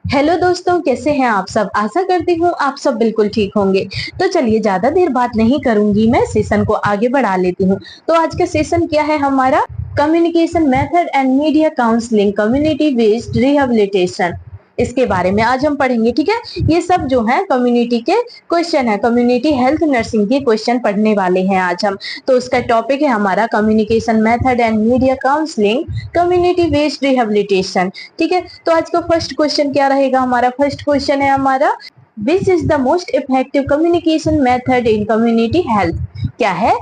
Hello दोस्तों, कैसे हैं आप सब। आशा करती हूँ आप सब बिल्कुल ठीक होंगे। तो चलिए ज्यादा देर बात नहीं करूंगी, मैं सेशन को आगे बढ़ा लेती हूँ। तो आज का सेशन क्या है हमारा, communication method and media counselling community based rehabilitation. इसके बारे में आज हम पढ़ेंगे, ठीक है। ये सब जो है कम्युनिटी के क्वेश्चन है, कम्युनिटी हेल्थ नर्सिंग के क्वेश्चन पढ़ने वाले हैं आज हम। तो उसका टॉपिक है हमारा communication method and media counselling community based rehabilitation, ठीक है। तो आज का फर्स्ट क्वेश्चन क्या रहेगा हमारा, फर्स्ट क्वेश्चन है हमारा, which is the most effective communication method in community health. क्या है,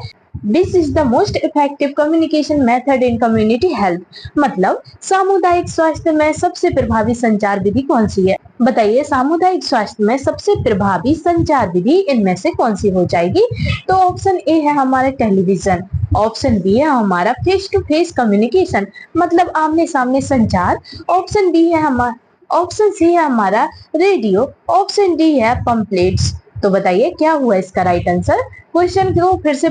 this is the most effective communication method in community health, मतलब सामुदायिक स्वास्थ्य में सबसे प्रभावी संचार विधि कौन सी है। बताइए, सामुदायिक स्वास्थ्य में सबसे प्रभावी संचार विधि इनमें से कौन सी हो जाएगी। तो ऑप्शन ए है हमारा टेलीविजन, ऑप्शन बी है हमारा फेस टू फेस कम्युनिकेशन, मतलब आमने सामने संचार, ऑप्शन बी है हमारा, ऑप्शन सी है हमारा रेडियो, ऑप्शन डी है पंपलेट्स। तो बताइए क्या हुआ इसका राइट आंसर। क्वेश्चन को फिर से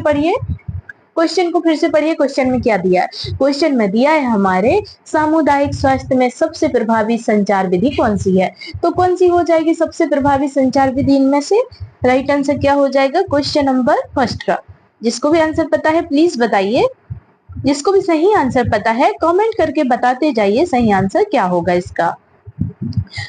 पढ़िए, क्वेश्चन में क्या दिया है। क्वेश्चन में दिया है हमारे सामुदायिक स्वास्थ्य में सबसे प्रभावी संचार विधि कौन सी है। तो कौन सी हो जाएगी सबसे प्रभावी संचार विधि इनमें से। राइट आंसर क्या हो जाएगा क्वेश्चन नंबर फर्स्ट का। जिसको भी आंसर पता है प्लीज बताइए, जिसको भी सही आंसर पता है कमेंट करके बताते जाइए सही आंसर क्या होगा इसका।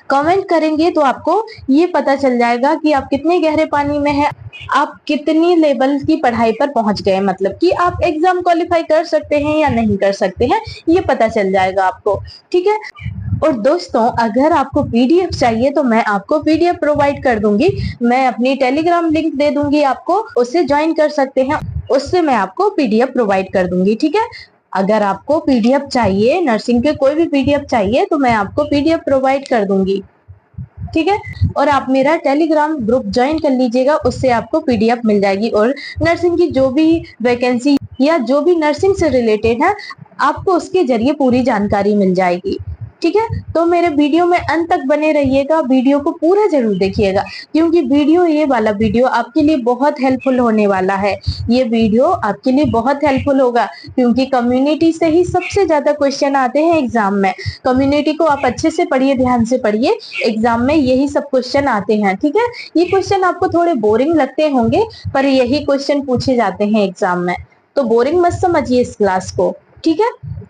कमेंट करेंगे तो आपको ये पता चल जाएगा कि आप कितने गहरे पानी में है, आप कितनी लेवल की पढ़ाई पर पहुंच गए, मतलब कि आप एग्जाम क्वालिफाई कर सकते हैं या नहीं कर सकते हैं, ये पता चल जाएगा आपको, ठीक है। और दोस्तों, अगर आपको पीडीएफ चाहिए तो मैं आपको पीडीएफ प्रोवाइड कर दूंगी। मैं अपनी टेलीग्राम लिंक दे दूंगी आपको, उससे ज्वाइन कर सकते हैं, उससे मैं आपको पीडीएफ प्रोवाइड कर दूंगी, ठीक है। अगर आपको पीडीएफ चाहिए, नर्सिंग के कोई भी पीडीएफ चाहिए तो मैं आपको पीडीएफ प्रोवाइड कर दूंगी, ठीक है। और आप मेरा टेलीग्राम ग्रुप ज्वाइन कर लीजिएगा, उससे आपको पीडीएफ मिल जाएगी और नर्सिंग की जो भी वैकेंसी या जो भी नर्सिंग से रिलेटेड है आपको उसके जरिए पूरी जानकारी मिल जाएगी, ठीक है। तो मेरे वीडियो में अंत तक बने रहिएगा, वीडियो को पूरा जरूर देखिएगा, क्योंकि ये वाला वीडियो आपके लिए बहुत हेल्पफुल होने वाला है। ये वीडियो आपके लिए बहुत हेल्पफुल होगा, क्योंकि कम्युनिटी से ही सबसे ज्यादा क्वेश्चन आते हैं एग्जाम में। कम्युनिटी को आप अच्छे से पढ़िए, ध्यान से पढ़िए, एग्जाम में यही सब क्वेश्चन आते हैं, ठीक है। ये क्वेश्चन आपको थोड़े बोरिंग लगते होंगे, पर यही क्वेश्चन पूछे जाते हैं एग्जाम में, तो बोरिंग मत समझिए इस क्लास को, ठीक है।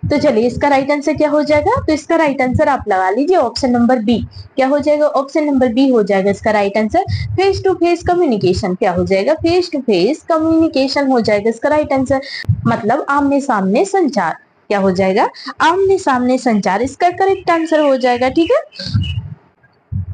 तो चलिए इसका राइट आंसर क्या हो जाएगा, तो इसका राइट आंसर आप लगा लीजिए ऑप्शन नंबर बी। क्या हो जाएगा, ऑप्शन नंबर बी हो जाएगा इसका right answer. Face to face communication क्या हो जाएगा, फेस टू फेस कम्युनिकेशन हो जाएगा इसका राइट आंसर, मतलब आमने सामने संचार। क्या हो जाएगा, आमने सामने संचार इसका करेक्ट आंसर हो जाएगा, ठीक है।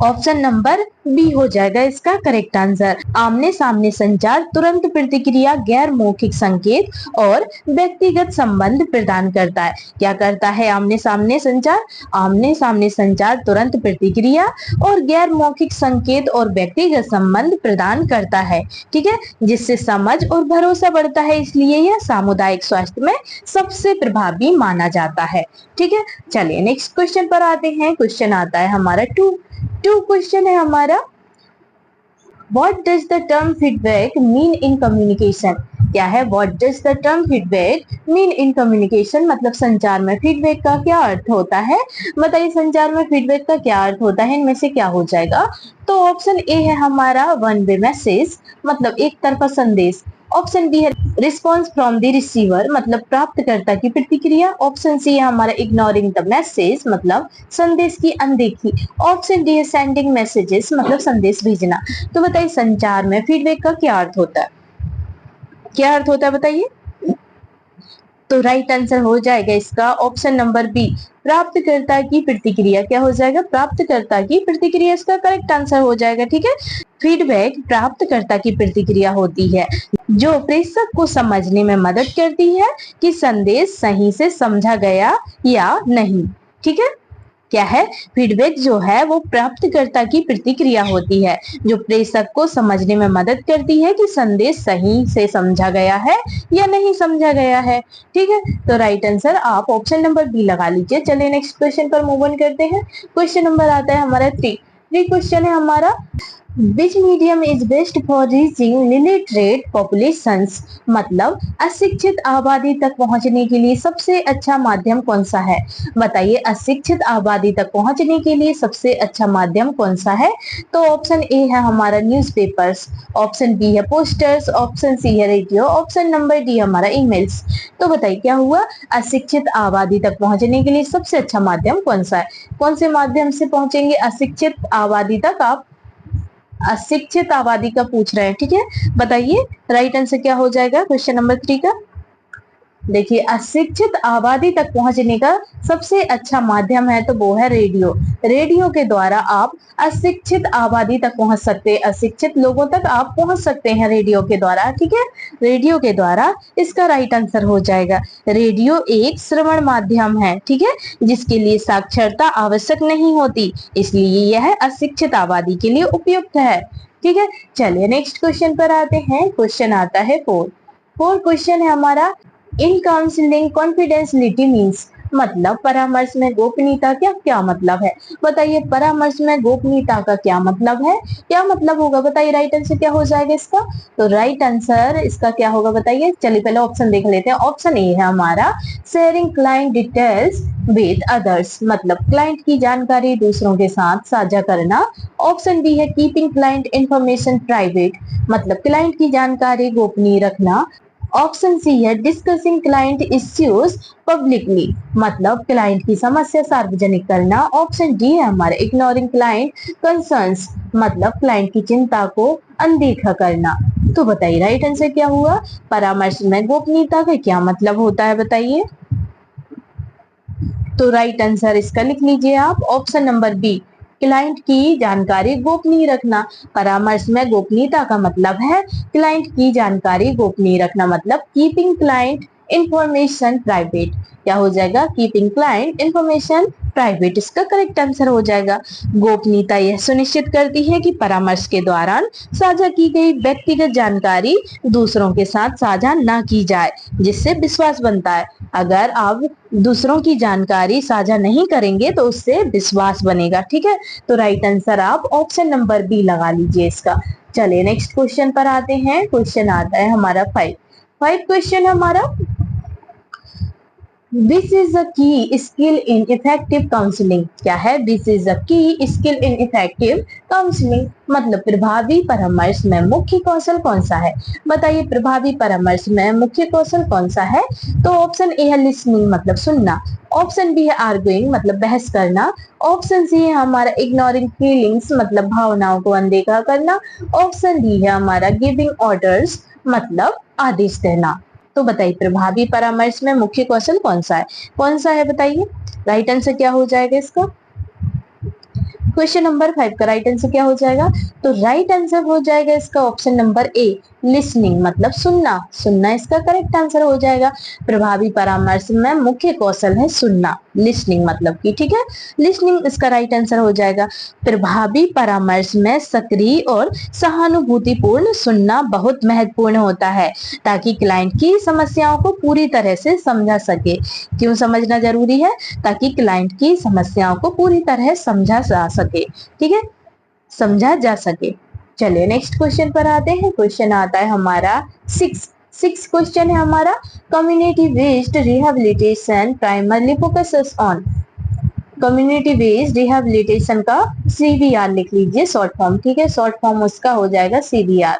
ऑप्शन नंबर बी हो जाएगा इसका करेक्ट आंसर। आमने सामने संचार तुरंत प्रतिक्रिया, गैर मौखिक संकेत और व्यक्तिगत संबंध प्रदान करता है। क्या करता है आमने सामने संचार, आमने सामने संचार तुरंत प्रतिक्रिया और गैर मौखिक संकेत और व्यक्तिगत संबंध प्रदान करता है, ठीक है, जिससे समझ और भरोसा बढ़ता है, इसलिए यह सामुदायिक स्वास्थ्य में सबसे प्रभावी माना जाता है, ठीक है। चलिए नेक्स्ट क्वेश्चन पर आते हैं। क्वेश्चन आता है हमारा टू क्वेश्चन है हमारा, what does the term feedback mean in communication. क्या है, what does the term feedback mean in communication, मतलब संचार में फीडबैक का क्या अर्थ होता है। बताइए संचार में फीडबैक का क्या अर्थ होता है, इनमें से क्या हो जाएगा। तो ऑप्शन ए है हमारा वन वे मैसेज, मतलब एक तरफा संदेश। ऑप्शन बी है रिस्पॉन्स फ्रॉम द रिसीवर, मतलब प्राप्तकर्ता की प्रतिक्रिया। ऑप्शन सी है हमारा इग्नोरिंग द मैसेज, मतलब संदेश की अनदेखी। ऑप्शन डी है सेंडिंग मैसेजेस, मतलब संदेश भेजना। तो बताइए संचार में फीडबैक का क्या अर्थ होता है, क्या अर्थ होता है बताइए। तो राइट आंसर हो जाएगा इसका ऑप्शन नंबर बी, प्राप्तकर्ता की प्रतिक्रिया। क्या हो जाएगा, प्राप्तकर्ता की प्रतिक्रिया इसका करेक्ट आंसर हो जाएगा, ठीक है। फीडबैक प्राप्तकर्ता की प्रतिक्रिया होती है जो प्रेषक को समझने में मदद करती है कि संदेश सही से समझा गया या नहीं, ठीक है। क्या है, फीडबैक जो है वो प्राप्तकर्ता की प्रतिक्रिया होती है जो प्रेषक को समझने में मदद करती है कि संदेश सही से समझा गया है या नहीं समझा गया है, ठीक है। तो राइट आंसर आप ऑप्शन नंबर बी लगा लीजिए। चलिए नेक्स्ट क्वेश्चन पर मूव ऑन करते हैं। क्वेश्चन नंबर आता है हमारा थ्री क्वेश्चन है हमारा, विच medium is best for reaching literate populations, मतलब अशिक्षित आबादी तक पहुंचने के लिए सबसे अच्छा माध्यम कौन सा है। बताइए, अशिक्षित आबादी तक पहुंचने के लिए सबसे अच्छा माध्यम कौन सा है। तो ऑप्शन ए है हमारा न्यूज़पेपर्स, ऑप्शन बी है पोस्टर्स, ऑप्शन सी है रेडियो, ऑप्शन नंबर डी हमारा ईमेल्स। तो बताइए क्या हुआ, अशिक्षित आबादी तक पहुंचने के लिए सबसे अच्छा माध्यम कौन सा है। कौन से माध्यम से पहुंचेंगे अशिक्षित आबादी तक आप, अशिक्षित आबादी का पूछ रहे हैं, ठीक है। बताइए राइट आंसर क्या हो जाएगा क्वेश्चन नंबर 3 का। देखिए, अशिक्षित आबादी तक पहुंचने का सबसे अच्छा माध्यम है तो वो है रेडियो। रेडियो के द्वारा आप अशिक्षित आबादी तक पहुंच सकते हैं, अशिक्षित लोगों तक आप पहुंच सकते हैं रेडियो के द्वारा, ठीक है। रेडियो के द्वारा इसका राइट आंसर हो जाएगा। रेडियो एक श्रवण माध्यम है, ठीक है, जिसके लिए साक्षरता आवश्यक नहीं होती, इसलिए यह अशिक्षित आबादी के लिए उपयुक्त है, ठीक है। चलिए नेक्स्ट क्वेश्चन पर आते हैं। क्वेश्चन आता है 4 क्वेश्चन है हमारा। इन काउंसलिंग कॉन्फिडेंशियलिटी मीन्स, मतलब परामर्श में गोपनीयता क्या क्या मतलब है। बताइए परामर्श में गोपनीयता का क्या मतलब है, क्या मतलब होगा, बताइए राइट आंसर क्या हो जाएगा इसका। तो राइट आंसर इसका क्या होगा बताइए। चलिए पहले ऑप्शन देख लेते हैं। ऑप्शन ए है हमारा sharing client details with others, मतलब क्लाइंट की जानकारी दूसरों के साथ साझा करना। ऑप्शन बी है कीपिंग क्लाइंट इंफॉर्मेशन प्राइवेट, मतलब क्लाइंट की जानकारी गोपनीय रखना। ऑप्शन सी है डिस्कसिंग क्लाइंट इश्यूज पब्लिकली, मतलब क्लाइंट की समस्या सार्वजनिक करना। ऑप्शन डी है हमारे इग्नोरिंग क्लाइंट कंसर्न्स, मतलब क्लाइंट की चिंता को अनदेखा करना। तो बताइए राइट आंसर क्या हुआ, परामर्श में गोपनीयता का क्या मतलब होता है बताइए। तो राइट आंसर इसका लिख लीजिए आप, ऑप्शन नंबर बी, क्लाइंट की जानकारी गोपनीय रखना। परामर्श में गोपनीयता का मतलब है क्लाइंट की जानकारी गोपनीय रखना, मतलब कीपिंग क्लाइंट इंफॉर्मेशन प्राइवेट। क्या हो जाएगा, कीपिंग क्लाइंट इंफॉर्मेशन प्राइवेट, इसका करेक्ट आंसर हो जाएगा। गोपनीयता यह सुनिश्चित करती है कि परामर्श के दौरान साझा की गई व्यक्तिगत जानकारी दूसरों के साथ साझा ना की जाए, जिससे विश्वास बनता है। अगर आप दूसरों की जानकारी साझा नहीं करेंगे तो उससे विश्वास बनेगा, ठीक है। तो राइट आंसर आप ऑप्शन नंबर बी लगा लीजिए इसका। चलिए नेक्स्ट क्वेश्चन पर आते हैं। क्वेश्चन आता है हमारा 5 क्वेश्चन हमारा। दिस इज अ की स्किल इन इफेक्टिव काउंसलिंग, क्या है, दिस इज अ की स्किल इन इफेक्टिव काउंसलिंग, मतलब प्रभावी परामर्श में मुख्य कौशल कौन सा है। बताइए प्रभावी परामर्श में मुख्य कौशल कौन सा है। तो ऑप्शन ए है लिसनिंग, मतलब सुनना। ऑप्शन बी है आर्गुइंग, मतलब बहस करना। ऑप्शन सी है हमारा इग्नोरिंग फीलिंग्स, मतलब भावनाओं को अनदेखा करना। ऑप्शन डी है हमारा गिविंग ऑर्डर्स, मतलब आदेश देना। तो बताइए प्रभावी परामर्श में मुख्य कौशल कौन सा है, कौन सा है बताइए। राइट आंसर क्या हो जाएगा इसका। क्वेश्चन नंबर 5 का राइट आंसर क्या हो जाएगा। तो राइट आंसर हो जाएगा इसका ऑप्शन नंबर ए, लिसनिंग, मतलब सुनना। सुनना इसका करेक्ट आंसर हो जाएगा। प्रभावी परामर्श में मुख्य कौशल है सुनना, लिसनिंग मतलब कि, ठीक है, लिसनिंग इसका राइट आंसर हो जाएगा। प्रभावी परामर्श में सक्रिय और सहानुभूतिपूर्ण सुनना बहुत महत्वपूर्ण होता है, ताकि क्लाइंट की समस्याओं को पूरी तरह से समझा सके। क्यों समझना जरूरी है, ताकि क्लाइंट की समस्याओं को पूरी तरह समझा जा सके, ठीक है, समझा जा सके। चलिए नेक्स्ट क्वेश्चन पर आते हैं। क्वेश्चन आता है हमारा 6 क्वेश्चन है हमारा। Community based rehabilitation primarily focuses on, community based rehabilitation का CBR लिख लीजिए शॉर्ट फॉर्म, ठीक है, शॉर्ट फॉर्म उसका हो जाएगा CBR।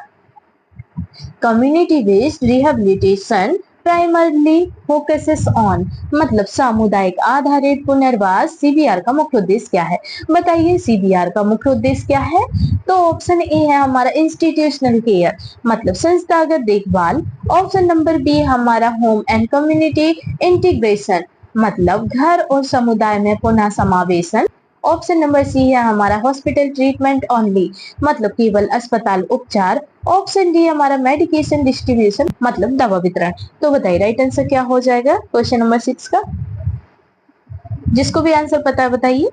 Community based rehabilitation primarily focuses on, मतलब सामुदायिक आधारित पुनर्वास। CBR का मुख्य उद्देश्य क्या है, बताइए CBR का मुख्य उद्देश्य क्या है। तो ऑप्शन ए है हमारा इंस्टीट्यूशनल केयर, मतलब संस्थागत देखभाल। ऑप्शन नंबर बी हमारा होम एंड कम्युनिटी इंटीग्रेशन, मतलब घर और समुदाय में पुनः समावेशन। ऑप्शन नंबर सी है हमारा हॉस्पिटल ट्रीटमेंट ओनली, मतलब केवल अस्पताल उपचार। ऑप्शन डी हमारा मेडिकेशन डिस्ट्रीब्यूशन, मतलब दवा वितरण। तो बताइए राइट आंसर क्या हो जाएगा क्वेश्चन नंबर 6 का। जिसको भी आंसर पता है बताइए।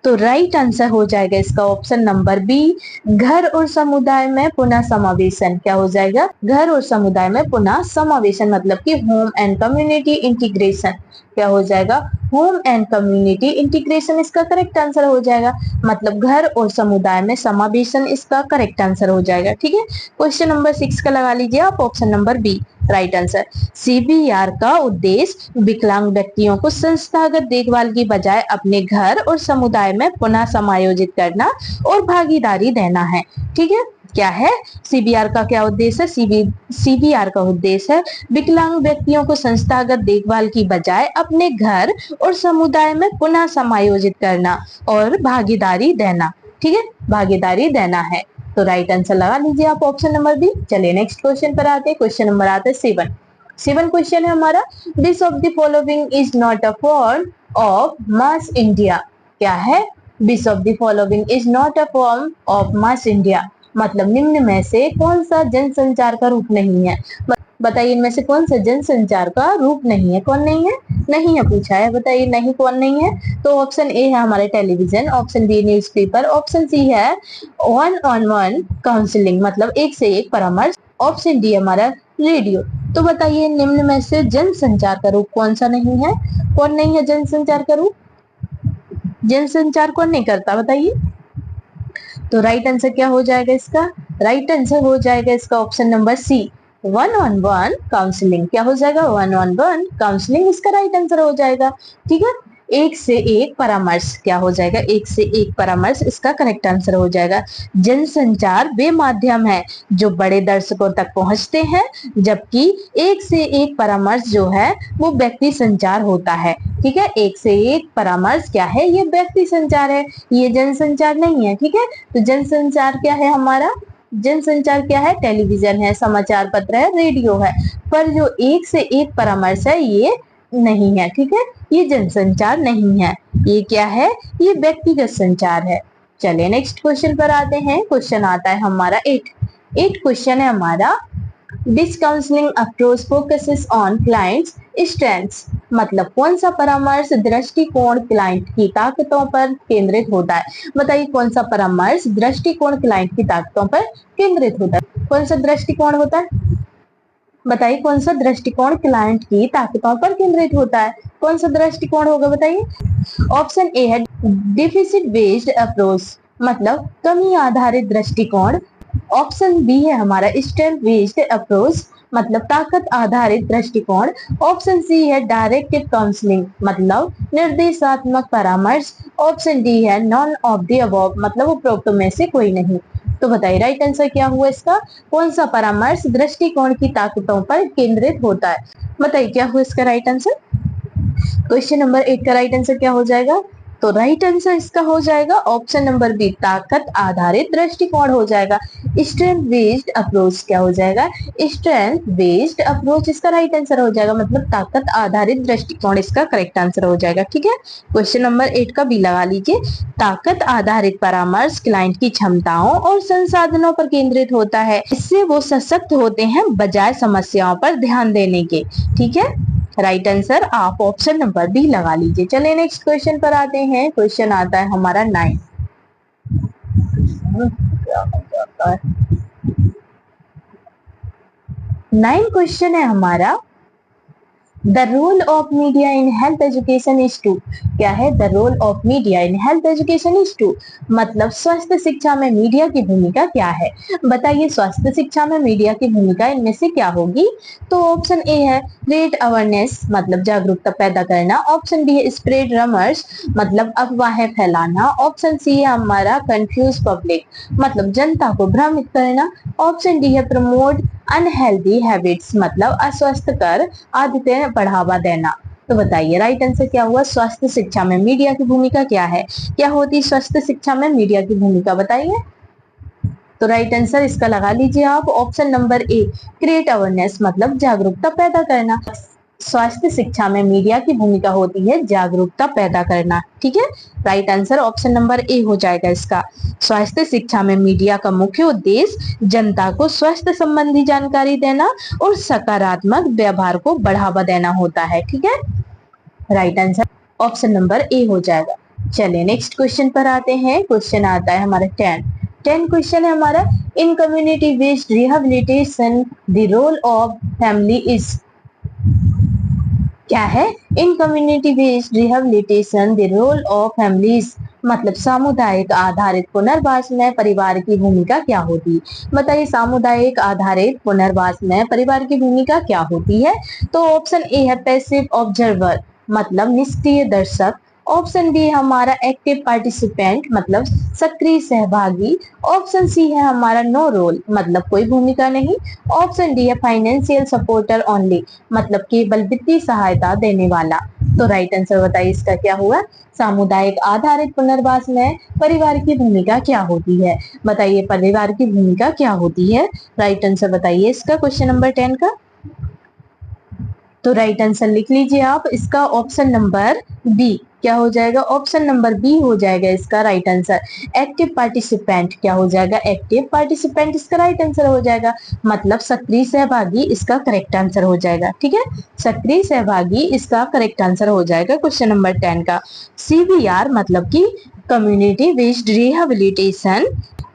तो राइट आंसर हो जाएगा इसका ऑप्शन नंबर बी, घर और समुदाय में पुनः समावेशन। क्या हो जाएगा, घर और समुदाय में पुनः समावेशन, मतलब कि होम एंड कम्युनिटी इंटीग्रेशन। क्या हो जाएगा, होम एंड कम्युनिटी इंटीग्रेशन इसका करेक्ट आंसर हो जाएगा, मतलब घर और समुदाय में समावेशन इसका करेक्ट आंसर हो जाएगा। ठीक है, क्वेश्चन नंबर 6 का लगा लीजिए आप option number B right answer. CBR का उद्देश्य विकलांग व्यक्तियों को संस्थागत देखभाल की बजाय अपने घर और समुदाय में पुनः समायोजित करना और भागीदारी देना है। ठीक है, क्या है सीबीआर का क्या उद्देश्य है? सीबीआर का उद्देश्य है विकलांग व्यक्तियों को संस्थागत देखभाल की बजाय अपने घर और समुदाय में पुनः समायोजित करना और भागीदारी देना। ठीक है, भागीदारी देना है, तो राइट आंसर लगा लीजिए आप ऑप्शन नंबर बी। चलिए नेक्स्ट क्वेश्चन पर आते हैं। क्वेश्चन नंबर आता है 7 क्वेश्चन है हमारा, which of the following is not a form of mass India? क्या है? विच of the following is not a form of mass India, मतलब निम्न में से कौन सा जनसंचार का रूप नहीं है? बताइए इनमें से कौन सा जनसंचार का रूप नहीं है? कौन नहीं है? नहीं है पूछा है, बताइए नहीं कौन नहीं है? तो ऑप्शन ए है हमारे television, option B newspaper, option C है वन ऑन वन काउंसलिंग मतलब एक से एक परामर्श, ऑप्शन डी हमारा रेडियो। तो बताइए निम्न में से जनसंचार का रूप कौन सा नहीं है? कौन नहीं है जनसंचार का रूप? जनसंचार कौन नहीं करता बताइए? तो राइट आंसर क्या हो जाएगा इसका? राइट आंसर हो जाएगा इसका option number C one on one counselling. क्या हो जाएगा? वन ऑन वन काउंसलिंग इसका राइट आंसर हो जाएगा। ठीक है, एक से एक परामर्श क्या हो जाएगा? एक से एक परामर्श इसका करेक्ट आंसर हो जाएगा। जनसंचार वे माध्यम है जो बड़े दर्शकों तक पहुंचते हैं, जबकि एक से एक परामर्श जो है वो व्यक्ति संचार होता है। ठीक है, एक से एक परामर्श क्या है? ये व्यक्ति संचार है, ये जनसंचार नहीं है। ठीक है, तो जनसंचार क्या है हमारा? जनसंचार क्या है? टेलीविजन है, समाचार पत्र है, रेडियो है, पर जो एक से एक परामर्श है ये नहीं है। ठीक है, ये जनसंचार नहीं है, ये क्या है? ये व्यक्तिगत संचार है। चलिए नेक्स्ट क्वेश्चन पर आते हैं। क्वेश्चन आता है हमारा 8 क्वेश्चन है हमारा, this counselling approach focuses on clients strengths, मतलब कौन सा परामर्श दृष्टिकोण क्लाइंट की ताकतों पर केंद्रित होता है? बताइए कौन सा परामर्श दृष्टिकोण क्लाइंट की ताकतों पर केंद्रित होता है? कौन सा दृष्टिकोण होता है? बताइए कौन सा दृष्टिकोण क्लाइंट की ताकतों पर केंद्रित होता है? कौन सा दृष्टिकोण होगा बताइए? ऑप्शन ए है डिफिसिट बेस्ड अप्रोच, मतलब कमी आधारित दृष्टिकोण। ऑप्शन बी है हमारा स्ट्रेंथ बेस्ड अप्रोच, मतलब ताकत आधारित दृष्टिकोण। ऑप्शन सी है डायरेक्टेड काउंसलिंग, मतलब निर्देशात्मक परामर्श। ऑप्शन डी है नॉन ऑफ द अबव, मतलब उपरोक्त में से कोई नहीं। तो बताइए राइट आंसर क्या हुआ इसका? कौन सा परामर्श दृष्टिकोण की ताकतों पर केंद्रित होता है? बताइए क्या हुआ इसका राइट आंसर? क्वेश्चन नंबर 8 का राइट आंसर क्या हो जाएगा? तो राइट आंसर इसका हो जाएगा ऑप्शन नंबर बी ताकत आधारित दृष्टिकोण हो जाएगा। स्ट्रेंथ बेस्ड अप्रोच क्या हो जाएगा? स्ट्रेंथ बेस्ड अप्रोच इसका राइट आंसर हो जाएगा, मतलब ताकत आधारित दृष्टिकोण इसका करेक्ट आंसर हो जाएगा। ठीक है, क्वेश्चन नंबर 8 का बी लगा लीजिए। ताकत आधारित परामर्श क्लाइंट की क्षमताओं और संसाधनों पर केंद्रित होता है, इससे वो सशक्त होते हैं बजाय समस्याओं पर ध्यान देने के। ठीक है, राइट आंसर आप ऑप्शन नंबर बी लगा लीजिए। चलिए नेक्स्ट क्वेश्चन पर आते हैं। क्वेश्चन आता है हमारा 9 क्वेश्चन है हमारा, the role of media in health education is to. क्या है? The role of media in health education is to, मतलब स्वास्थ्य शिक्षा में मीडिया की भूमिका क्या है? बताइए स्वास्थ्य शिक्षा में मीडिया की भूमिका इनमें से क्या होगी? तो ऑप्शन ए है क्रिएट अवेयरनेस, मतलब जागरूकता पैदा करना। ऑप्शन बी है स्प्रेड रमर्स, मतलब अफवाहें फैलाना। ऑप्शन सी है हमारा कंफ्यूज पब्लिक, मतलब जनता को भ्रमित करना। ऑप्शन डी है प्रमोट अनहेल्दी हैबिट्स, मतलब अस्वस्थकर आदतें बढ़ावा देना। तो बताइए राइट आंसर क्या हुआ? स्वास्थ्य शिक्षा में मीडिया की भूमिका क्या है? क्या होती है स्वास्थ्य शिक्षा में मीडिया की भूमिका? बताइए। तो राइट आंसर इसका लगा लीजिए आप ऑप्शन नंबर ए क्रिएट अवेयरनेस, मतलब जागरूकता पैदा करना। स्वास्थ्य शिक्षा में मीडिया की भूमिका होती है जागरूकता पैदा करना। ठीक है, right answer option number A हो जाएगा इसका। स्वास्थ्य शिक्षा में मीडिया का मुख्य उद्देश्य जनता को स्वास्थ्य संबंधी जानकारी देना और सकारात्मक व्यवहार को बढ़ावा देना होता है। ठीक है, right answer option number A हो जाएगा। चलिए नेक्स्ट क्वेश्चन पर आते हैं। क्वेश्चन आता है हमारा 10 क्वेश्चन है हमारा, in community based rehabilitation the role of family is. क्या है? In community based rehabilitation the role of families, मतलब सामुदायिक आधारित पुनर्वास में परिवार की भूमिका क्या होती है? बताइए, सामुदायिक आधारित पुनर्वास में परिवार की भूमिका क्या होती है? तो ऑप्शन ए है पैसिव ऑब्जर्वर, मतलब निष्क्रिय दर्शक। ऑप्शन बी है हमारा एक्टिव पार्टिसिपेंट, मतलब सक्रिय सहभागी। ऑप्शन सी है हमारा नो रोल, मतलब कोई भूमिका नहीं। ऑप्शन डी है फाइनेंशियल सपोर्टर ओनली, मतलब केवल वित्तीय सहायता देने वाला। तो राइट आंसर बताइए इसका क्या हुआ? सामुदायिक आधारित पुनर्वास में परिवार की भूमिका क्या होती है? बताइए परिवार की भूमिका क्या होती है? राइट आंसर बताइए इसका क्वेश्चन नंबर 10 का। तो राइट आंसर लिख लीजिए आप, इसका ऑप्शन नंबर बी क्या हो जाएगा? ऑप्शन नंबर बी हो जाएगा इसका राइट आंसर। एक्टिव पार्टिसिपेंट क्या हो जाएगा? एक्टिव पार्टिसिपेंट इसका राइट आंसर हो जाएगा, मतलब सक्रिय सहभागी इसका करेक्ट आंसर हो जाएगा। ठीक है, सक्रिय सहभागी इसका करेक्ट आंसर हो जाएगा क्वेश्चन नंबर 10 का। सीबीआर मतलब कि community based rehabilitation,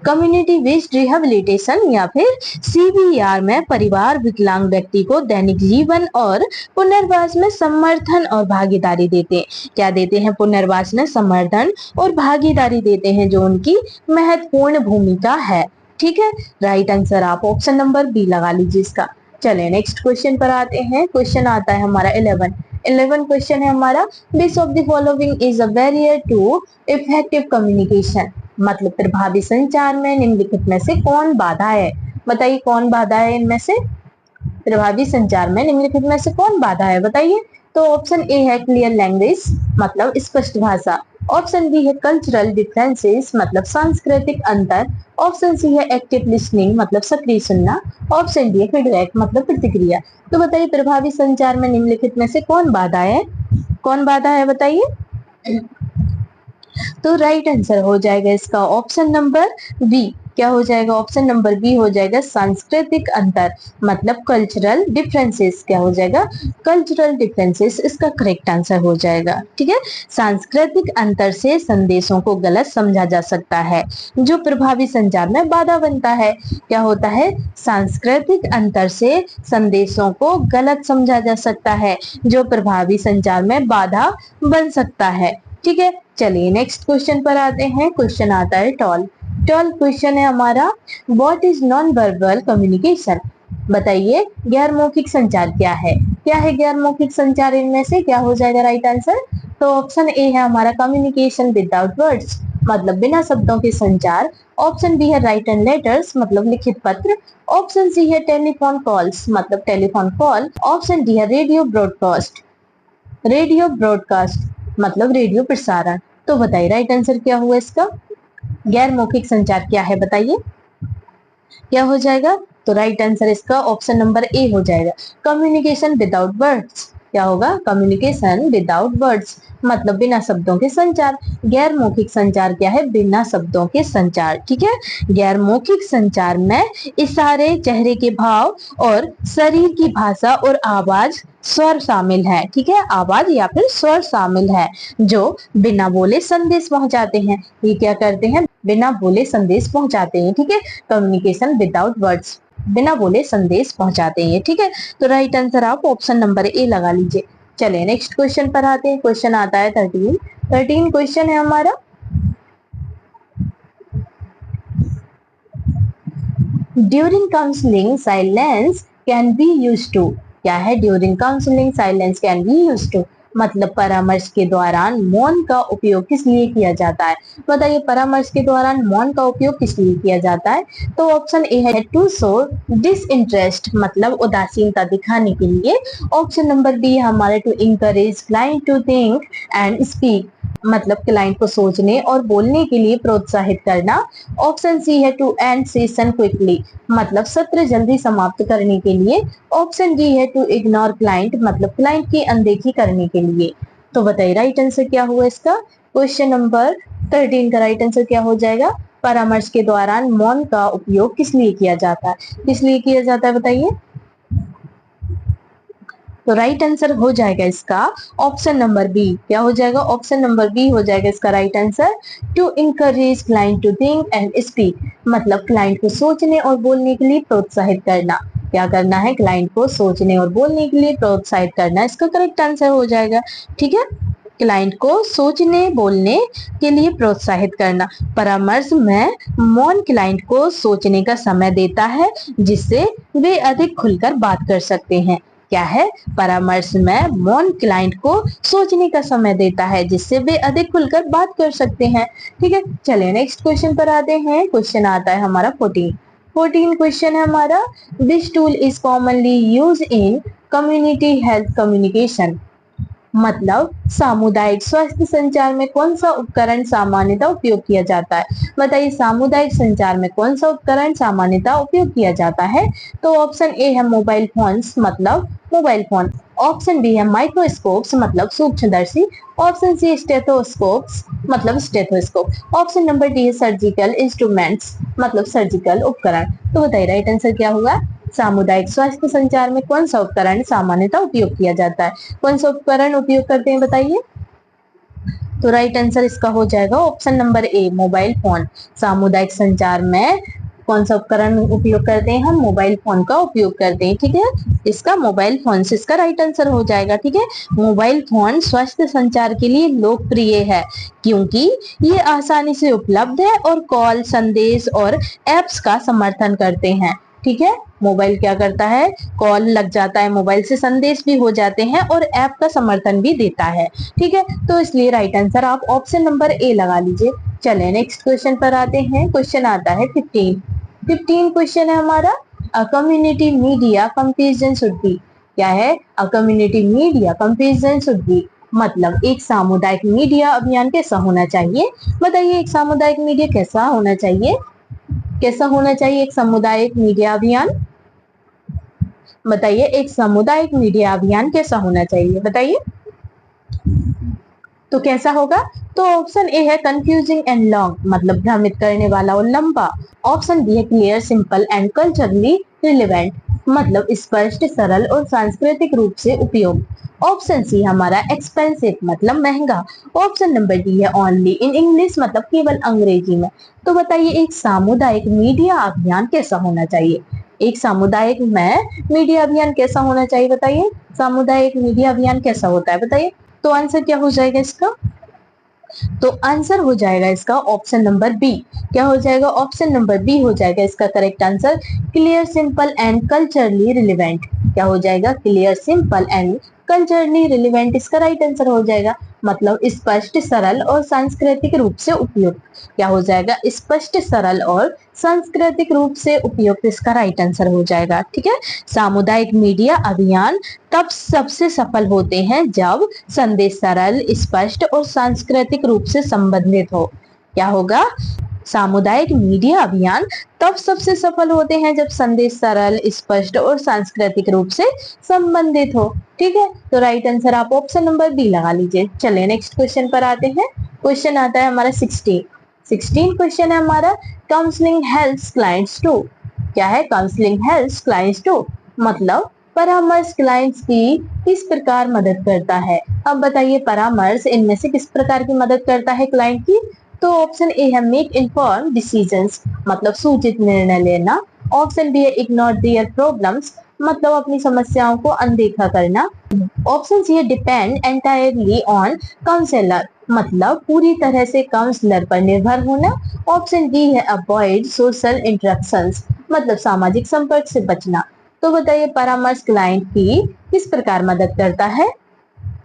community based rehabilitation या फिर सीबीआर में परिवार विकलांग व्यक्ति को दैनिक जीवन और पुनर्वास में समर्थन और भागीदारी देते हैं। क्या देते हैं? पुनर्वास में समर्थन और भागीदारी देते हैं, जो उनकी महत्वपूर्ण भूमिका है। ठीक है, राइट आंसर आप ऑप्शन नंबर बी लगा लीजिए इसका। चलिए नेक्स्ट क्वेश्चन पर आते हैं। क्वेश्चन आता है हमारा 11 क्वेश्चन है हमारा, which of the following is a barrier to effective communication, मतलब प्रभावी संचार में निम्नलिखित में से कौन बाधा है? बताइए कौन बाधा है इनमें से? प्रभावी संचार में निम्नलिखित में से कौन बाधा है? बताइए। तो ऑप्शन ए है क्लियर लैंग्वेज, मतलब स्पष्ट भाषा। ऑप्शन बी है कल्चरल डिफरेंसेस, मतलब सांस्कृतिक अंतर। ऑप्शन सी है एक्टिव लिसनिंग, मतलब सक्रिय सुनना। ऑप्शन डी है फीडबैक, मतलब प्रतिक्रिया। तो बताइए प्रभावी संचार में निम्नलिखित में से कौन बाधा है? कौन बाधा है बताइए? तो राइट आंसर हो जाएगा इसका ऑप्शन नंबर बी। क्या हो जाएगा? ऑप्शन नंबर बी हो जाएगा सांस्कृतिक अंतर, मतलब कल्चरल डिफरेंसेस। क्या हो जाएगा? कल्चरल डिफरेंसेस इसका करेक्ट आंसर हो जाएगा। ठीक है, सांस्कृतिक अंतर से संदेशों को गलत समझा जा सकता है, जो प्रभावी संचार में बाधा बनता है। क्या होता है? सांस्कृतिक अंतर से संदेशों को गलत समझा जा सकता है, जो प्रभावी संचार में बाधा बन सकता है। ठीक है, चलिए नेक्स्ट क्वेश्चन पर आते हैं। क्वेश्चन आता है 12 क्वेश्चन है हमारा, what is non verbal communication. बताइए गैर मौखिक संचार क्या है? क्या है गैर मौखिक संचार? इनमें से क्या हो जाएगा राइट आंसर? तो ऑप्शन ए है हमारा कम्युनिकेशन विदाउट वर्ड्स, मतलब बिना शब्दों के संचार। ऑप्शन बी है राइट एंड लेटर्स, मतलब लिखित पत्र। ऑप्शन सी है टेलीफोन कॉल्स, मतलब टेलीफोन कॉल। ऑप्शन डी है रेडियो ब्रॉडकास्ट, रेडियो ब्रॉडकास्ट मतलब रेडियो प्रसारण। तो बताइए राइट आंसर क्या हुआ इसका? गैर मौखिक संचार क्या है बताइए? क्या हो जाएगा? तो राइट आंसर इसका ऑप्शन नंबर ए हो जाएगा, कम्युनिकेशन विदाउट वर्ड्स। क्या होगा? कम्युनिकेशन विदाउट वर्ड्स, मतलब बिना शब्दों के संचार। गैर मौखिक संचार क्या है? बिना शब्दों के संचार। ठीक है, गैर मौखिक संचार में इशारे, चेहरे के भाव और शरीर की भाषा और आवाज, स्वर शामिल है। ठीक है, आवाज या फिर स्वर शामिल है, जो बिना बोले संदेश पहुंचाते हैं। ये क्या करते हैं? बिना बोले संदेश पहुंचाते हैं। ठीक है, कम्युनिकेशन विदाउट वर्ड्स, बिना बोले संदेश पहुंचाते हैं। ठीक है, तो राइट आंसर आप ऑप्शन नंबर ए लगा लीजिए। चलिए नेक्स्ट क्वेश्चन पर आते हैं। क्वेश्चन आता है 13 क्वेश्चन है हमारा, during counselling silence can be used to. क्या है? During counselling silence can be used to, मतलब परामर्श के दौरान मौन का उपयोग किस लिए किया जाता है? बताइए परामर्श के दौरान मौन का उपयोग किस लिए किया जाता है? तो ऑप्शन ए है टू शो डिसइंटरेस्ट, मतलब उदासीनता दिखाने के लिए। ऑप्शन नंबर बी है हमारा to encourage client to think and speak, मतलब क्लाइंट को सोचने और बोलने के लिए प्रोत्साहित करना। ऑप्शन सी है टू एंड सेशन क्विकली, मतलब सत्र जल्दी समाप्त करने के लिए। ऑप्शन डी है टू इग्नोर क्लाइंट, मतलब क्लाइंट की अनदेखी करने के लिए। तो बताइए राइट आंसर क्या हुआ इसका? क्वेश्चन नंबर 13 का राइट आंसर क्या हो जाएगा? परामर्श के दौरान मौन का उपयोग किस लिए किया जाता है? किस लिए किया जाता है बताइए? तो राइट आंसर हो जाएगा इसका ऑप्शन नंबर बी। क्या हो जाएगा? ऑप्शन नंबर बी हो जाएगा इसका right answer, to encourage client to think and speak, मतलब क्लाइंट को सोचने और बोलने के लिए प्रोत्साहित करना। क्या करना है, क्लाइंट को सोचने और बोलने के लिए प्रोत्साहित करना, इसका करेक्ट आंसर हो जाएगा। ठीक है, क्लाइंट को सोचने बोलने के लिए प्रोत्साहित करना। परामर्श में मौन क्लाइंट को सोचने का समय देता है जिससे वे अधिक खुलकर बात कर सकते हैं। क्या है, परामर्श में मौन क्लाइंट को सोचने का समय देता है जिससे वे अधिक खुलकर बात कर सकते हैं। ठीक है, चलिए नेक्स्ट क्वेश्चन पर आते हैं। क्वेश्चन आता है हमारा 14 क्वेश्चन है हमारा, which tool is commonly use in community health communication. मतलब सामुदायिक स्वास्थ्य संचार में कौन सा उपकरण सामान्यतः उपयोग किया जाता है। बताइए, सामुदायिक संचार में कौन सा उपकरण सामान्यतः उपयोग किया जाता है। तो ऑप्शन ए है मोबाइल फोन्स, मतलब मोबाइल फोन। ऑप्शन बी है माइक्रोस्कोप्स, मतलब सूक्ष्मदर्शी। ऑप्शन सी स्टेथोस्कोप्स, मतलब स्टेथोस्कोप। ऑप्शन नंबर डी है सर्जिकल इंस्ट्रूमेंट्स, मतलब सर्जिकल उपकरण। तो बताइए राइट आंसर क्या होगा। सामुदायिक स्वास्थ्य संचार में कौन सा उपकरण सामान्यतः उपयोग किया जाता है, कौन सा उपकरण उपयोग करते हैं बताइए। तो राइट आंसर इसका हो जाएगा ऑप्शन नंबर ए, मोबाइल फोन। सामुदायिक संचार में कौन सा उपकरण उपयोग करते हैं, हम मोबाइल फोन का उपयोग करते हैं। ठीक है, इसका मोबाइल फोन से इसका राइट आंसर हो जाएगा। ठीक है, मोबाइल फोन स्वास्थ्य संचार के लिए लोकप्रिय है क्योंकि ये आसानी से उपलब्ध है और कॉल, संदेश और एप्स का समर्थन करते हैं। ठीक है, मोबाइल क्या करता है, कॉल लग जाता है, मोबाइल से संदेश भी हो जाते हैं और ऐप का समर्थन भी देता है। ठीक है, तो इसलिए राइट आंसर आप ऑप्शन नंबर ए लगा लीजिए। चले नेक्स्ट क्वेश्चन पर आते हैं। क्वेश्चन आता है 15 क्वेश्चन है हमारा, a community media comparison should be. क्या है, a community media comparison should be, मतलब एक सामुदायिक मीडिया अभियान कैसा होना चाहिए। बताइए एक सामुदायिक मीडिया कैसा होना चाहिए, कैसा होना चाहिए एक सामुदायिक मीडिया अभियान। बताइए एक सामुदायिक मीडिया अभियान कैसा होना चाहिए, बताइए तो कैसा होगा। तो ऑप्शन ए है कंफ्यूजिंग एंड लॉन्ग, मतलब भ्रमित करने वाला और लंबा। ऑप्शन बी है clear, simple and culturally relevant, मतलब स्पष्ट, सरल और सांस्कृतिक रूप से उपयोग। ऑप्शन सी हमारा एक्सपेंसिव, मतलब महंगा। ऑप्शन नंबर डी है ओनली इन इंग्लिश, मतलब केवल अंग्रेजी में। तो बताइए एक सामुदायिक मीडिया अभियान कैसा होना चाहिए, एक सामुदायिक में मीडिया अभियान कैसा होना चाहिए। बताइए सामुदायिक मीडिया अभियान कैसा होता है, बताइए। तो आंसर क्या हो जाएगा इसका, तो आंसर हो जाएगा इसका ऑप्शन नंबर बी। क्या हो जाएगा, ऑप्शन नंबर बी हो जाएगा इसका correct answer, clear, simple and culturally relevant. क्या हो जाएगा, clear, simple and culturally relevant, इसका राइट आंसर हो जाएगा, मतलब स्पष्ट, सरल और सांस्कृतिक रूप से उपयुक्त। क्या हो जाएगा, स्पष्ट, सरल और सांस्कृतिक रूप से उपयुक्त, इसका राइट आंसर हो जाएगा। ठीक है, सामुदायिक मीडिया अभियान तब सबसे सफल होते हैं जब संदेश सरल, स्पष्ट और सांस्कृतिक रूप से संबंधित हो। क्या होगा, सामुदायिक मीडिया अभियान तब सबसे सफल होते हैं जब संदेश सरल, स्पष्ट और सांस्कृतिक रूप से संबंधित हो। ठीक है, तो राइट आंसर आप ऑप्शन नंबर बी लगा लीजिए। चलिए नेक्स्ट क्वेश्चन पर आते हैं। क्वेश्चन आता है हमारा 16 क्वेश्चन है हमारा, काउंसलिंग हेल्प्स क्लाइंट्स टू। क्या है, काउंसलिंग हेल्प्स क्लाइंट्स टू, मतलब परामर्श क्लाइंट्स की किस प्रकार मदद करता है। अब बताइए परामर्श इनमें से किस प्रकार की मदद करता है क्लाइंट की। तो ऑप्शन ए है मेक इन्फॉर्म डिसीजंस, मतलब सूचित निर्णय लेना। ऑप्शन बी है इग्नोर देयर प्रॉब्लम्स, मतलब अपनी समस्याओं को अनदेखा करना। ऑप्शन सी है डिपेंड एंटायरली ऑन काउंसलर, मतलब पूरी तरह से काउंसलर पर निर्भर होना। ऑप्शन डी है अवॉइड सोशल इंटरेक्शंस, मतलब सामाजिक संपर्क से बचना। तो बताइए परामर्श क्लाइंट की किस प्रकार मदद करता है,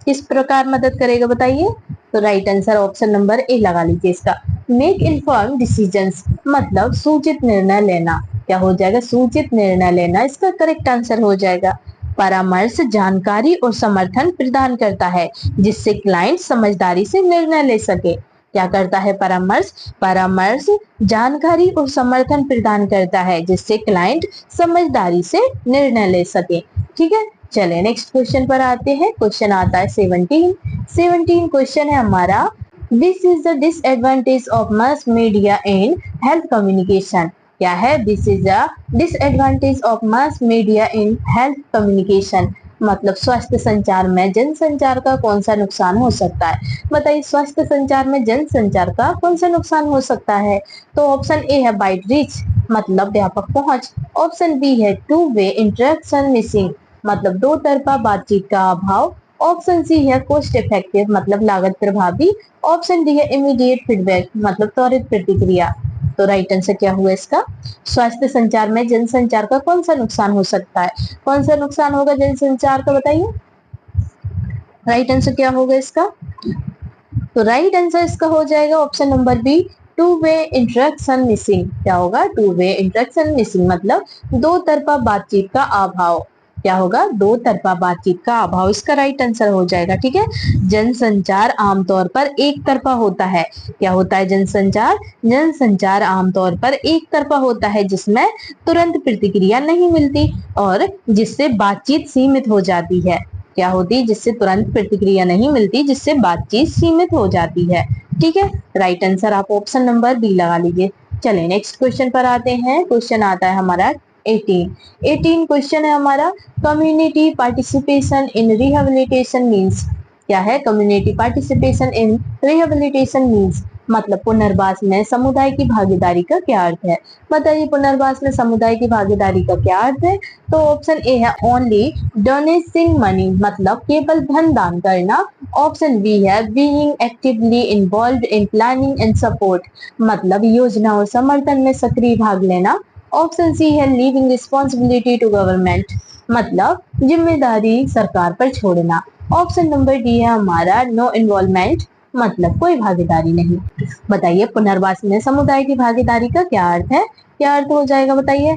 किस प्रकार मदद करेगा बताइए। तो राइट आंसर ऑप्शन नंबर ए लगा लीजिए इसका, मेक इन्फॉर्म डिसीजंस, मतलब सूचित निर्णय लेना। क्या हो जाएगा, सूचित निर्णय लेना, इसका करेक्ट आंसर हो जाएगा। परामर्श जानकारी और समर्थन प्रदान करता है जिससे क्लाइंट समझदारी से निर्णय ले सके। क्या करता है परामर्श, परामर्श जानकारी और समर्थन प्रदान करता है जिससे क्लाइंट समझदारी से निर्णय ले सके। ठीक है, चले नेक्स्ट क्वेश्चन पर आते हैं। क्वेश्चन आता है 17 क्वेश्चन है हमारा, this is the disadvantage of mass media in health communication. क्या है, this is the disadvantage of mass media in health communication, मतलब स्वास्थ्य संचार में जनसंचार का कौन सा नुकसान हो सकता है? बताइए स्वास्थ्य संचार में जनसंचार का कौन सा नुकसान हो सकता है? तो ऑप्शन ए है वाइड रीच, मतलब व्यापक पहुंच। ऑप्शन बी है टू वे इंटरेक्शन मिसिंग, मतलब दो तरफा बातचीत का अभाव। ऑप्शन सी है कॉस्ट इफेक्टिव, मतलब लागत प्रभावी। ऑप्शन डी है इमीडिएट फीडबैक, मतलब त्वरित प्रतिक्रिया। तो राइट आंसर क्या हुआ इसका? स्वास्थ्य संचार में जनसंचार का कौन सा नुकसान हो सकता है? कौन सा नुकसान होगा जनसंचार का, बताइए। राइट आंसर क्या होगा इसका? तो राइट आंसर इसका हो जाएगा option number B, two way interaction missing. क्या होगा? टू वे इंटरेक्शन मिसिंग, मतलब दो तरफा बातचीत का अभाव। क्या होगा? दो तरफा बातचीत का अभाव, इसका राइट आंसर हो जाएगा। ठीक है, जनसंचार आमतौर पर एक तरफा होता है। क्या होता है जनसंचार? जनसंचार आमतौर पर एक तरफा होता है, जिसमें तुरंत प्रतिक्रिया नहीं मिलती और जिससे बातचीत सीमित हो जाती है। क्या होती है? जिससे तुरंत प्रतिक्रिया नहीं मिलती, जिससे बातचीत सीमित हो जाती है। ठीक है, राइट आंसर आप ऑप्शन नंबर बी लगा लीजिए। चलिए नेक्स्ट क्वेश्चन पर आते हैं। क्वेश्चन आता है हमारा 18 क्वेश्चन है हमारा, community participation in rehabilitation means. क्या है? Community participation in rehabilitation means, मतलब पुनर्वास में समुदाय की भागीदारी का क्या अर्थ है? बताइए पुनर्वास में समुदाय की भागीदारी का क्या अर्थ है? तो ऑप्शन ए है ओनली डोनेटिंग मनी, मतलब केवल धन दान करना। ऑप्शन बी है being actively involved in planning and support, मतलब योजना और समर्थन में सक्रिय भाग लेना। ऑप्शन सी है लीविंग रिस्पॉन्सिबिलिटी टू गवर्नमेंट, मतलब जिम्मेदारी सरकार पर छोड़ना। ऑप्शन नंबर डी है हमारा नो इन्वॉल्वमेंट, मतलब कोई भागीदारी नहीं। बताइए पुनर्वास में समुदाय की भागीदारी का क्या अर्थ है? क्या अर्थ हो जाएगा बताइए?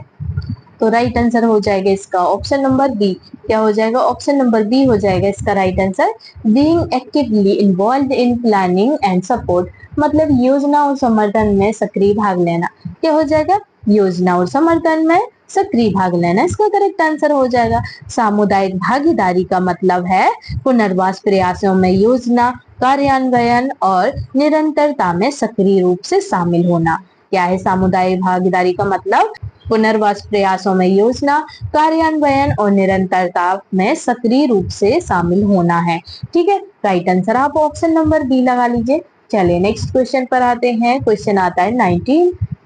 तो राइट आंसर हो जाएगा इसका ऑप्शन नंबर बी। क्या हो जाएगा? ऑप्शन नंबर बी हो जाएगा इसका right answer, being actively involved in planning and support, मतलब योजना और समर्थन में सक्रिय भाग लेना। क्या हो जाएगा? योजना और समर्थन में सक्रिय भाग लेना, इसका करेक्ट आंसर हो जाएगा। सामुदायिक भागीदारी का मतलब है पुनर्वास प्रयासों में योजना, कार्यान्वयन और निरंतरता में सक्रिय रूप से शामिल होना। क्या है सामुदायिक भागीदारी का मतलब? पुनर्वास प्रयासों में योजना, कार्यान्वयन और निरंतरता में सक्रिय रूप से शामिल होना है। ठीक है, राइट आंसर आप ऑप्शन नंबर बी लगा लीजिए। चलिए नेक्स्ट क्वेश्चन पर आते हैं। क्वेश्चन आता है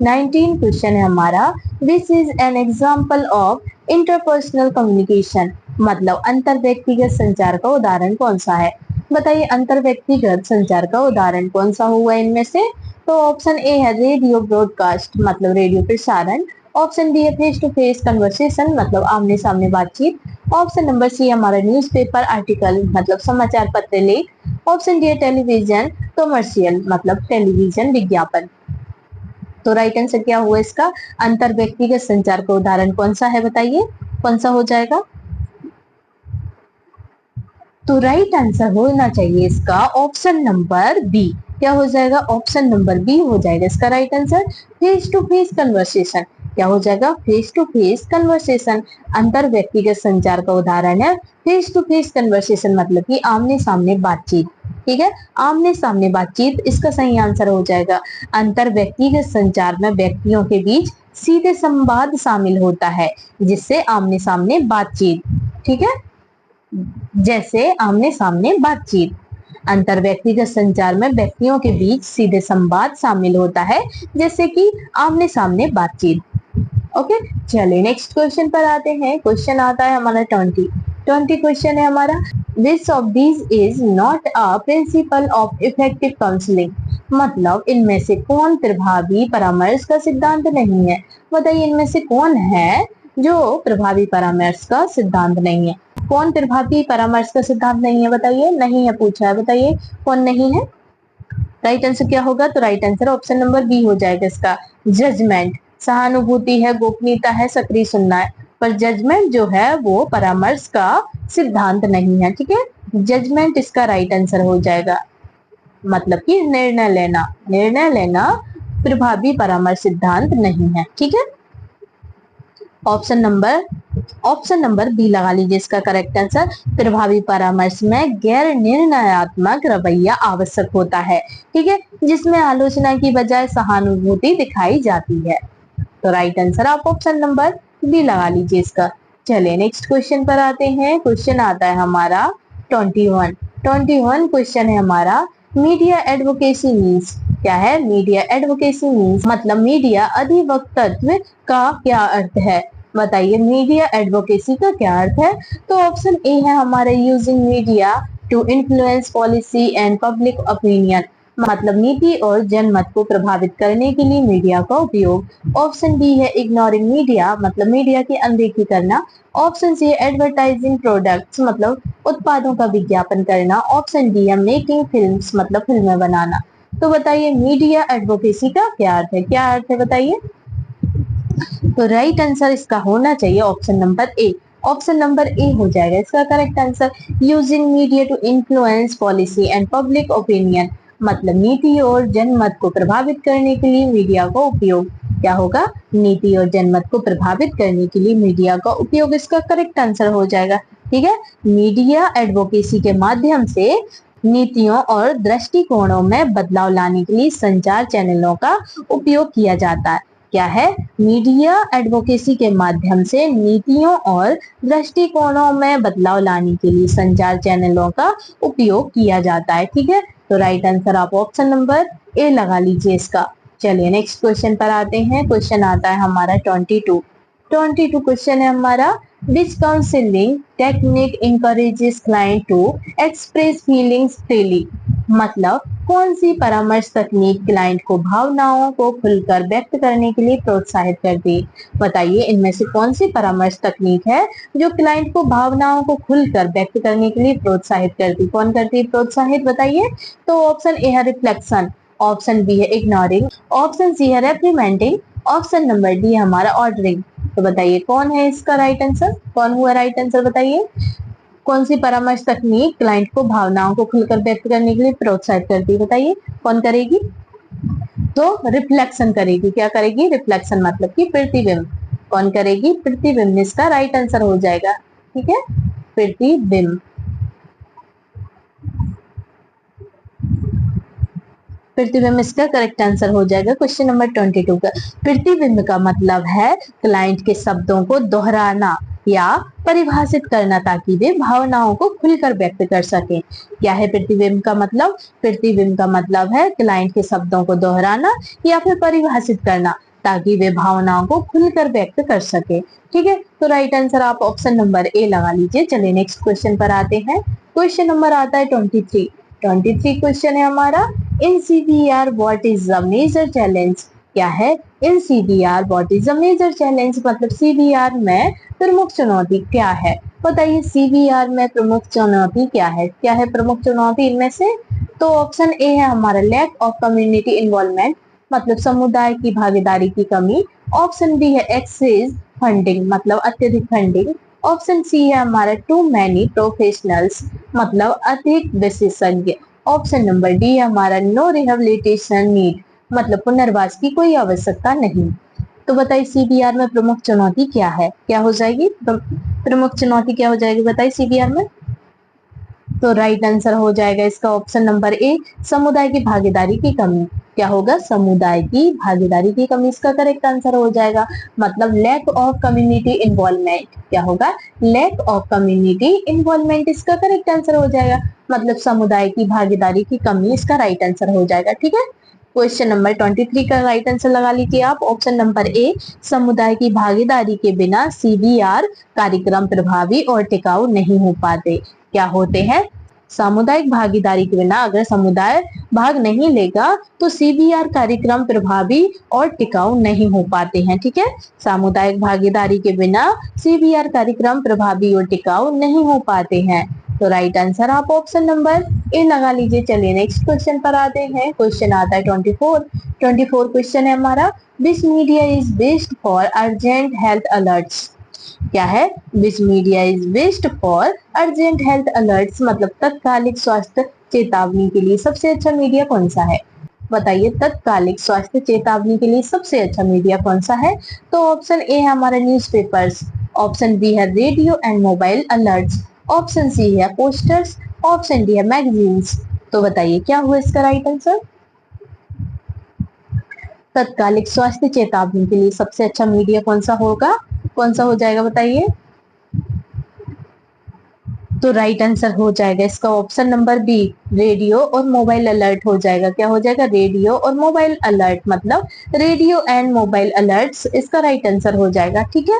19 क्वेश्चन है हमारा, this is an example of interpersonal communication, मतलब अंतर व्यक्तिगत संचार का उदाहरण कौन सा है? बताइए अंतर व्यक्तिगत संचार का उदाहरण कौन सा हुआ इनमें से? तो ऑप्शन ए है रेडियो ब्रॉडकास्ट, मतलब रेडियो प्रसारण। ऑप्शन बी है फेस टू फेस कन्वर्सेशन, मतलब आमने सामने बातचीत। ऑप्शन नंबर सी हमारा न्यूज़पेपर आर्टिकल, मतलब समाचार पत्र लेख। ऑप्शन डी है टेलीविजन कमर्शियल, मतलब टेलीविजन विज्ञापन। तो राइट आंसर क्या हुआ इसका? अंतर व्यक्तिगत संचार का उदाहरण कौन सा है बताइए? कौन सा हो जाएगा? तो राइट आंसर होना चाहिए इसका ऑप्शन नंबर बी। क्या हो जाएगा? ऑप्शन नंबर बी हो जाएगा इसका right answer, face to face conversation. क्या हो जाएगा? फेस टू फेस कन्वर्सेशन अंतर व्यक्तिगत संचार का उदाहरण है। फेस टू फेस कन्वर्सेशन मतलब कि आमने सामने बातचीत। ठीक है, आमने सामने बातचीत इसका सही आंसर हो जाएगा। अंतर व्यक्तिगत संचार में व्यक्तियों के बीच सीधे संवाद शामिल होता है, जिससे आमने सामने बातचीत। ठीक है, जैसे आमने सामने बातचीत। अंतर व्यक्तिगत संचार में व्यक्तियों के बीच सीधे संवाद शामिल होता है, जैसे कि आमने सामने बातचीत। ओके, चलिए नेक्स्ट क्वेश्चन पर आते हैं। क्वेश्चन आता है हमारा 20 क्वेश्चन है हमारा, which of these is not a principle of effective counselling, मतलब इनमें से कौन प्रभावी परामर्श का सिद्धांत नहीं है? बताइए इनमें से कौन है जो प्रभावी परामर्श का सिद्धांत नहीं है? कौन प्रभावी परामर्श का सिद्धांत नहीं है बताइए? नहीं है पूछा है, बताइए कौन नहीं है? राइट आंसर क्या होगा? तो right answer option number B हो जाएगा इसका, जजमेंट। सहानुभूति है, गोपनीयता है, सक्रिय सुनना है, पर जजमेंट जो है वो परामर्श का सिद्धांत नहीं है। ठीक है, जजमेंट इसका राइट आंसर हो जाएगा, मतलब कि निर्णय लेना प्रभावी परामर्श सिद्धांत नहीं है। ठीक है, ऑप्शन नंबर बी लगा लीजिए इसका करेक्ट आंसर, प्रभावी परामर्श में गैर निर्णयात्मक रवैया आवश्यक होता है। ठीक है, जिसमें आलोचना की बजाय सहानुभूति दिखाई जाती है। तो राइट आंसर आप ऑप्शन नंबर बी लगा लीजिए इसका। चलिए नेक्स्ट क्वेश्चन पर आते हैं। क्वेश्चन आता है हमारा 21 क्वेश्चन है हमारा, मीडिया एडवोकेसी मीन्स। क्या है मीडिया एडवोकेसी मीन्स, मतलब मीडिया अधिवक्तत्व का क्या अर्थ है? बताइए मीडिया एडवोकेसी का क्या अर्थ है? तो ऑप्शन ए है हमारे, using media to influence policy and public opinion, मतलब नीति और जनमत को प्रभावित करने के लिए मीडिया का उपयोग। ऑप्शन बी है इग्नोरिंग मीडिया, मतलब मीडिया की अनदेखी करना। ऑप्शन सी है एडवर्टाइजिंग प्रोडक्ट्स, मतलब उत्पादों का विज्ञापन करना। ऑप्शन डी है मेकिंग फिल्म्स, मतलब फिल्में बनाना। तो बताइए मीडिया एडवोकेसी का क्या अर्थ है? क्या अर्थ है बताइए? तो राइट आंसर इसका होना चाहिए option number A. Option number A हो जाएगा इसका correct answer. Using media to influence policy and public opinion, मतलब नीति और जनमत को प्रभावित करने के लिए मीडिया का उपयोग। क्या होगा? नीति और जनमत को प्रभावित करने के लिए मीडिया का उपयोग, इसका करेक्ट आंसर हो जाएगा। ठीक है, मीडिया एडवोकेसी के माध्यम से नीतियों और दृष्टिकोणों में बदलाव लाने के लिए संचार चैनलों का उपयोग किया जाता है। क्या है? मीडिया एडवोकेसी के माध्यम से नीतियों और दृष्टिकोणों में बदलाव लाने के लिए संचार चैनलों का उपयोग किया जाता है। ठीक है, तो राइट आंसर आप ऑप्शन नंबर ए लगा लीजिए इसका। चलिए नेक्स्ट क्वेश्चन पर आते हैं। क्वेश्चन आता है हमारा 22 क्वेश्चन है हमारा, which counselling technique encourages client to express feelings freely, मतलब कौन सी परामर्श तकनीक क्लाइंट को भावनाओं को खुलकर व्यक्त करने के लिए प्रोत्साहित करती है? बताइए इनमें से कौन सी परामर्श तकनीक है जो क्लाइंट को भावनाओं को खुलकर व्यक्त करने के लिए प्रोत्साहित करती? कौन करती है प्रोत्साहित? बताइए। तो ऑप्शन ए है रिफ्लेक्शन, ऑप्शन बी है इग्नोरिंग, ऑप्शन सी है रेप्रीमेंडिंग, ऑप्शन नंबर डी हमारा ऑर्डरिंग। तो बताइए कौन है इसका राइट आंसर? कौन हुआ राइट आंसर बताइए? कौन सी परामर्श तकनीक क्लाइंट को भावनाओं को खुलकर व्यक्त करने के लिए प्रोत्साहित करती है? बताइए कौन करेगी? तो रिफ्लेक्शन करेगी। क्या करेगी? रिफ्लेक्शन, मतलब कि प्रतिबिंब। कौन करेगी? प्रतिबिंब, इसका राइट आंसर हो जाएगा। ठीक है, प्रतिबिंब। प्रतिबिंब इसका करेक्ट आंसर हो जाएगा क्वेश्चन नंबर 22 का। प्रतिबिंब का मतलब है क्लाइंट के शब्दों को दोहराना या परिभाषित करना ताकि वे भावनाओं को खुलकर व्यक्त कर सके। क्या है प्रतिबिंब का मतलब? प्रतिबिंब का मतलब है क्लाइंट के शब्दों को दोहराना या फिर परिभाषित करना ताकि वे भावनाओं को खुलकर व्यक्त कर सके। ठीक है, तो राइट आंसर आप ऑप्शन नंबर ए लगा लीजिए। चलिए नेक्स्ट क्वेश्चन पर आते हैं। क्वेश्चन नंबर आता है 23 क्वेश्चन है हमारा, in CBR what is the major challenge? क्या है? In CBR what is the major challenge, मतलब CBR में प्रमुख चुनौती क्या है? बताइए CBR में प्रमुख चुनौती क्या है? क्या है प्रमुख चुनौती इनमें से? तो ऑप्शन ए है हमारा लैक ऑफ कम्युनिटी इन्वॉल्वमेंट, मतलब समुदाय की भागीदारी की कमी। ऑप्शन बी है एक्सेस फंडिंग, मतलब अत्यधिक फंडिंग। ऑप्शन सी है हमारा टू मैनी प्रोफेशनल्स, मतलब अधिक विशेषज्ञ। ऑप्शन नंबर डी है हमारा नो रिहेबिलिटेशन नीड, मतलब पुनर्वास की कोई आवश्यकता नहीं। तो बताइए CBR में प्रमुख चुनौती क्या है? क्या हो जाएगी प्रमुख चुनौती? क्या हो जाएगी बताइए CBR में? तो राइट आंसर हो जाएगा इसका ऑप्शन नंबर ए, समुदाय की भागीदारी की कमी। क्या होगा? समुदाय की भागीदारी की कमी, इसका करेक्ट आंसर हो जाएगा। मतलब लैक ऑफ कम्युनिटी इन्वॉल्वमेंट। क्या होगा? लैक ऑफ कम्युनिटी इन्वॉल्वमेंट, इसका करेक्ट आंसर हो जाएगा। मतलब समुदाय की भागीदारी की कमी, इसका राइट आंसर हो जाएगा। ठीक है, क्वेश्चन नंबर 23 का राइट आंसर लगा लीजिए आप, ऑप्शन नंबर ए, समुदाय की भागीदारी के बिना CBR कार्यक्रम प्रभावी और टिकाऊ नहीं हो पाते। क्या होते हैं? सामुदायिक भागीदारी के बिना अगर समुदाय भाग नहीं लेगा तो CBR कार्यक्रम प्रभावी और टिकाऊ नहीं हो पाते हैं। ठीक है, सामुदायिक भागीदारी के बिना CBR कार्यक्रम प्रभावी और टिकाऊ नहीं हो पाते हैं। तो राइट आंसर आप ऑप्शन नंबर ए लगा लीजिए। चलिए नेक्स्ट क्वेश्चन पर आते हैं। क्वेश्चन आता है 24 क्वेश्चन है हमारा, विच media is based for urgent health alerts? क्या है? विच media is based for urgent health alerts, मतलब तत्कालिक स्वास्थ्य चेतावनी के लिए सबसे अच्छा मीडिया कौन सा है? बताइए तत्कालिक स्वास्थ्य चेतावनी के लिए सबसे अच्छा मीडिया कौन सा है? तो ऑप्शन ए है हमारा न्यूज़पेपर्स, ऑप्शन बी है radio and mobile alerts, option C है पोस्टर्स, ऑप्शन डी है मैगजीन्स। तो बताइए क्या हुआ इसका राइट आंसर? तत्कालिक स्वास्थ्य चेतावनी के लिए सबसे अच्छा मीडिया कौन सा होगा? कौन सा हो जाएगा बताइए? तो राइट आंसर हो जाएगा इसका ऑप्शन नंबर बी, रेडियो और मोबाइल अलर्ट हो जाएगा। क्या हो जाएगा? रेडियो और मोबाइल अलर्ट, मतलब रेडियो एंड मोबाइल अलर्ट्स इसका राइट आंसर हो जाएगा। ठीक है,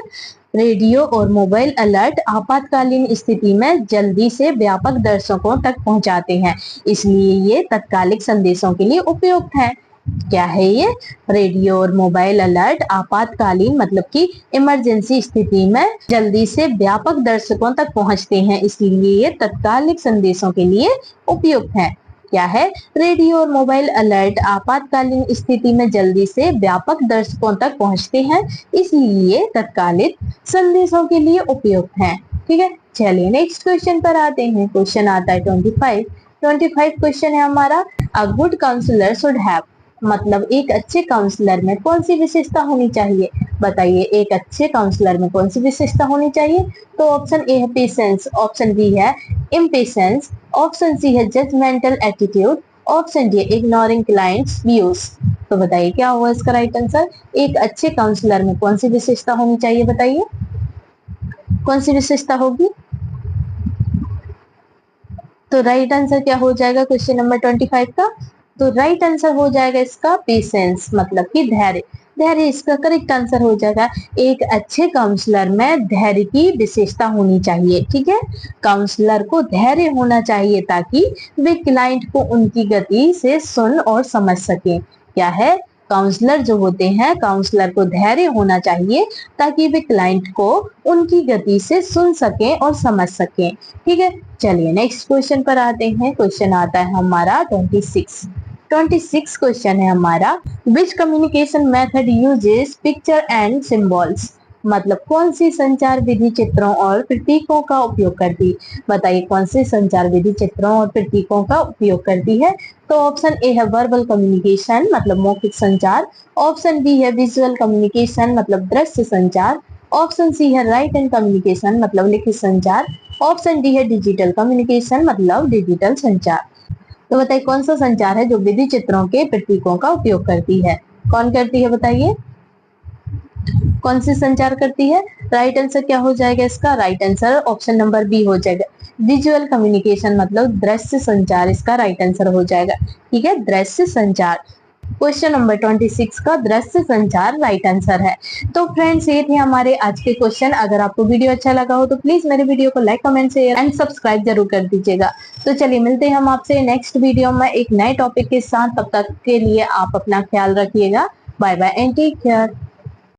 रेडियो और मोबाइल अलर्ट आपातकालीन स्थिति में जल्दी से व्यापक दर्शकों तक पहुंचाते हैं, इसलिए ये तत्कालिक संदेशों के लिए उपयुक्त है। क्या है ये? रेडियो और मोबाइल अलर्ट आपातकालीन मतलब कि इमरजेंसी स्थिति में जल्दी से व्यापक दर्शकों तक पहुंचते हैं, इसलिए ये तत्कालिक संदेशों के लिए उपयुक्त है। क्या है? रेडियो और मोबाइल अलर्ट आपातकालीन स्थिति में जल्दी से व्यापक दर्शकों तक पहुंचते हैं, इसलिए तत्कालिक संदेशों के लिए उपयुक्त हैं। ठीक है, चलिए नेक्स्ट क्वेश्चन पर आते हैं। क्वेश्चन आता है 25 क्वेश्चन है हमारा, a good counsellor should have, मतलब एक अच्छे काउंसलर में कौन सी विशेषता होनी चाहिए? बताइए, एक अच्छे काउंसलर में कौन सी विशेषता होनी चाहिए? तो ऑप्शन ए है पेशेंस, ऑप्शन बी है इम्पेशेंस, ऑप्शन सी है judgemental attitude, option D ignoring clients views. तो बताइए क्या होगा इसका राइट आंसर? एक अच्छे काउंसलर में कौन सी विशेषता होनी चाहिए? बताइए कौन सी विशेषता होगी? तो राइट आंसर क्या हो जाएगा क्वेश्चन नंबर 25 का? तो राइट आंसर हो जाएगा इसका पेशेंस, मतलब कि धैर्य। धैर्य इसका करेक्ट आंसर हो जाएगा। एक अच्छे काउंसलर में धैर्य की विशेषता होनी चाहिए। ठीक है, काउंसलर को धैर्य होना चाहिए ताकि वे क्लाइंट को उनकी गति से सुन और समझ सके। क्या है? काउंसलर जो होते हैं, काउंसलर को धैर्य होना चाहिए ताकि वे क्लाइंट को उनकी गति से सुन सके और समझ सके। ठीक है, चलिए नेक्स्ट क्वेश्चन पर आते हैं। क्वेश्चन आता है हमारा 26 क्वेश्चन है हमारा, which communication method uses picture and symbols, मतलब कौन सी संचार विधि चित्रों और प्रतीकों का उपयोग करती है? बताइए कौन सी संचार विधि चित्रों और प्रतीकों का उपयोग करती है? तो ऑप्शन ए है वर्बल कम्युनिकेशन, मतलब मौखिक संचार, ऑप्शन बी है विजुअल कम्युनिकेशन, मतलब दृश्य संचार, ऑप्शन सी है राइट एंड कम्युनिकेशन, मतलब लिखित संचार, ऑप्शन डी है डिजिटल कम्युनिकेशन, मतलब डिजिटल संचार। तो बताइए कौन सा संचार है जो विधि चित्रों के प्रतीकों का उपयोग करती है? कौन करती है बताइए? कौन सी संचार करती है? राइट आंसर क्या हो जाएगा इसका? Right answer option number B हो जाएगा, विजुअल कम्युनिकेशन, मतलब दृश्य संचार इसका राइट आंसर हो जाएगा। ठीक है, दृश्य संचार। क्वेश्चन नंबर 26 का दृश्य संचार राइट आंसर है। तो फ्रेंड्स ये थे हमारे आज के क्वेश्चन। अगर आपको वीडियो अच्छा लगा हो तो प्लीज मेरे वीडियो को like, comment, share and subscribe जरूर कर दीजिएगा। तो चलिए मिलते हैं हम आपसे नेक्स्ट वीडियो में एक नए टॉपिक के साथ। तब तक के लिए आप अपना ख्याल रखिएगा। Bye bye and take care.